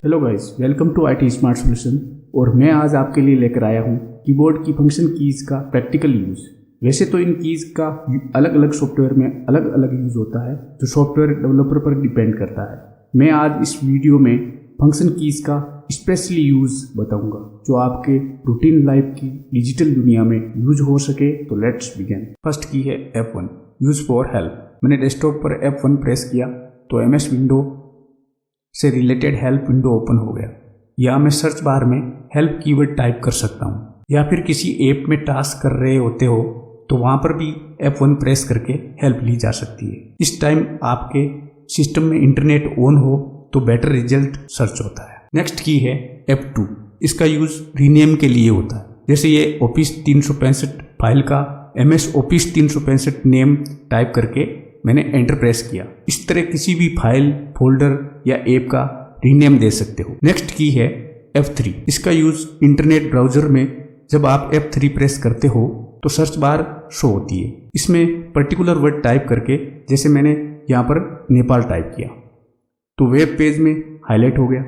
Hello guys, welcome to IT smart solution. और मैं आज आपके लिए लेकर आया हूँ कीबोर्ड की फंक्शन कीज़ का प्रैक्टिकल यूज़। वैसे तो इन कीज़ का अलग अलग सॉफ्टवेयर में अलग अलग यूज़ होता है, जो सॉफ्टवेयर डेवलपर पर डिपेंड करता है। मैं आज इस वीडियो में फंक्शन कीज़ का स्पेशली यूज़ बताऊंगा, जो आपके रूटीन लाइफ की डिजिटल दुनिया में यूज हो सके। तो लेट्स बिगिन। फर्स्ट की है F1, यूज़ फॉर हेल्प। मैंने डेस्कटॉप पर F1 प्रेस किया तो MS विंडो से रिलेटेड हेल्प विंडो ओपन हो गया। या मैं सर्च बार में हेल्प कीवर्ड टाइप कर सकता हूँ, या फिर किसी ऐप में टास्क कर रहे होते हो तो वहाँ पर भी F1 प्रेस करके हेल्प ली जा सकती है। इस टाइम आपके सिस्टम में इंटरनेट ऑन हो तो बेटर रिजल्ट सर्च होता है। नेक्स्ट की है F2, इसका यूज़ रीनेम के लिए होता है। जैसे ये ऑफिस 365 फाइल का MS ऑफिस 365 नेम टाइप करके मैंने एंटर प्रेस किया। इस तरह किसी भी फाइल, फोल्डर या ऐप का रीनेम दे सकते हो। नेक्स्ट की है F3, इसका यूज इंटरनेट ब्राउजर में जब आप F3 प्रेस करते हो तो सर्च बार शो होती है। इसमें पर्टिकुलर वर्ड टाइप करके, जैसे मैंने यहाँ पर नेपाल टाइप किया तो वेब पेज में हाईलाइट हो गया।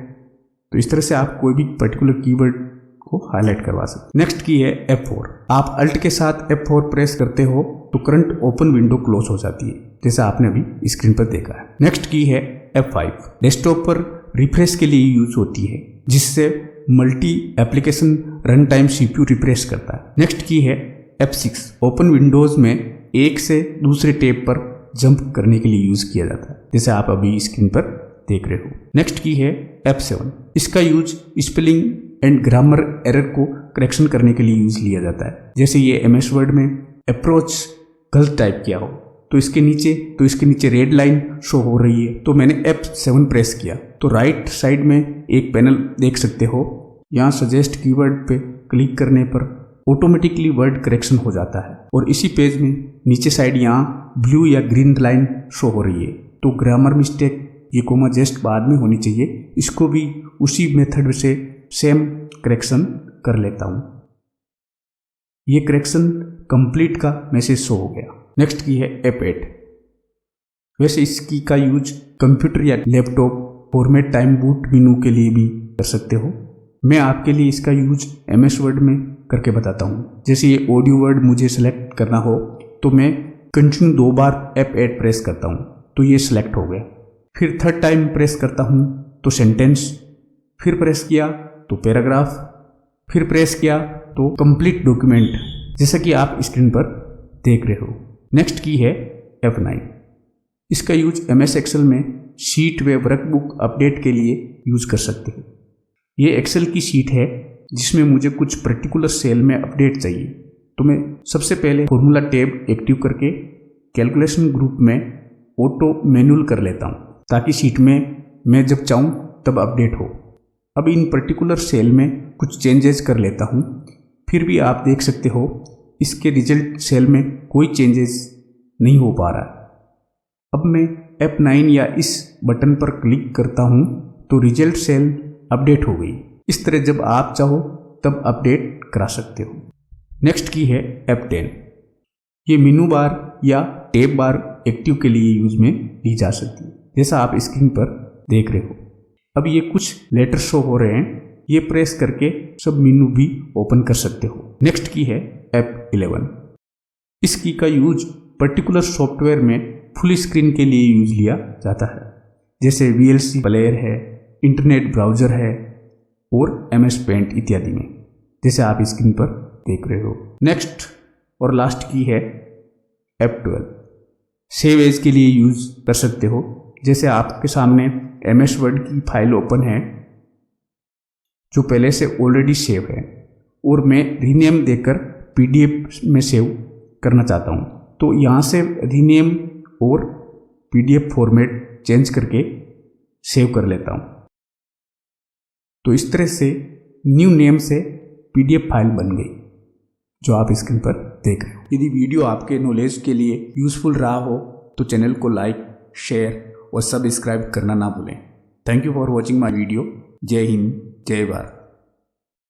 तो इस तरह से आप कोई भी पर्टिकुलर कीवर्ड को हाईलाइट करवा सकते। नेक्स्ट की है F4, आप अल्ट के साथ F4 प्रेस करते हो तो करंट ओपन विंडो क्लोज हो जाती है, जैसा आपने अभी स्क्रीन पर देखा है। नेक्स्ट की है F5, डेस्कटॉप पर रिफ्रेश के लिए यूज होती है, जिससे multi application run time CPU refresh करता है। नेक्स्ट की है F6, ओपन विंडोज में एक से दूसरे टैब पर जंप करने के लिए यूज किया जाता है, जैसे आप अभी स्क्रीन पर देख रहे हो। नेक्स्ट की है F7, इसका use spelling and grammar error को करेक्शन करने के लिए यूज लिया जाता है। जैसे ये MS वर्ड में अप्रोच गलत टाइप किया हो तो इसके नीचे रेड लाइन शो हो रही है, तो मैंने F7 प्रेस किया तो राइट साइड में एक पैनल देख सकते हो। यहाँ सजेस्ट कीवर्ड पे क्लिक करने पर ऑटोमेटिकली वर्ड करेक्शन हो जाता है, और इसी पेज में नीचे साइड यहाँ ब्लू या ग्रीन लाइन शो हो रही है। तो ग्रामर मिस्टेक ये कोमा जस्ट बाद में होनी चाहिए, इसको भी उसी मेथड से सेम करेक्शन कर लेता हूँ। ये करेक्शन कंप्लीट का मैसेज शो हो गया। नेक्स्ट की है F8, वैसे इसकी का यूज कंप्यूटर या लैपटॉप फॉर्मेट टाइम बूट मेनू के लिए भी कर सकते हो। मैं आपके लिए इसका यूज MS वर्ड में करके बताता हूँ। जैसे ये ऑडियो वर्ड मुझे सेलेक्ट करना हो तो मैं कंटिन्यू 2 बार F8 प्रेस करता हूँ तो ये सिलेक्ट हो गया। फिर थर्ड टाइम प्रेस करता हूँ तो सेंटेंस, फिर प्रेस किया तो पैराग्राफ, फिर प्रेस किया तो कंप्लीट डॉक्यूमेंट, जैसा कि आप स्क्रीन पर देख रहे हो। नेक्स्ट की है F9, इसका यूज MS एक्सेल में शीट व वर्कबुक अपडेट के लिए यूज कर सकते हो। ये एक्सेल की शीट है जिसमें मुझे कुछ पर्टिकुलर सेल में अपडेट चाहिए, तो मैं सबसे पहले फॉर्मूला टैब एक्टिव करके कैलकुलेशन ग्रुप में ऑटो मैनुअल कर लेता हूँ, ताकि शीट में मैं जब चाहूँ तब अपडेट हो। अब इन पर्टिकुलर सेल में कुछ चेंजेस कर लेता हूँ, फिर भी आप देख सकते हो इसके रिजल्ट सेल में कोई चेंजेस नहीं हो पा रहा। अब मैं F9 या इस बटन पर क्लिक करता हूँ तो रिजल्ट सेल अपडेट हो गई। इस तरह जब आप चाहो तब अपडेट करा सकते हो। नेक्स्ट की है F10, ये मेनू बार या टैब बार एक्टिव के लिए यूज में ली जा सकती है, जैसा आप स्क्रीन पर देख रहे हो। अब ये कुछ लेटर शो हो रहे हैं, ये प्रेस करके सब मेनू भी ओपन कर सकते हो। नेक्स्ट की है F11, इस की का यूज पर्टिकुलर सॉफ्टवेयर में फुल स्क्रीन के लिए यूज लिया जाता है, जैसे VLC प्लेयर है, इंटरनेट ब्राउजर है और MS पेंट इत्यादि में, जैसे आप स्क्रीन पर देख रहे हो। नेक्स्ट और लास्ट की है F12, सेव एज के लिए यूज कर सकते हो। जैसे आपके सामने MS वर्ड की फाइल ओपन है जो पहले से ऑलरेडी सेव है, और मैं रीनेम देकर PDF में सेव करना चाहता हूँ, तो यहाँ से रीनेम और PDF फॉर्मेट चेंज करके सेव कर लेता हूँ। तो इस तरह से न्यू नेम से PDF फाइल बन गई, जो आप स्क्रीन पर देख रहे हो। यदि वीडियो आपके नॉलेज के लिए यूजफुल रहा हो तो चैनल को लाइक, शेयर और सब्सक्राइब करना ना भूलें। Thank you for watching my video. जय हिंद, जय भारत।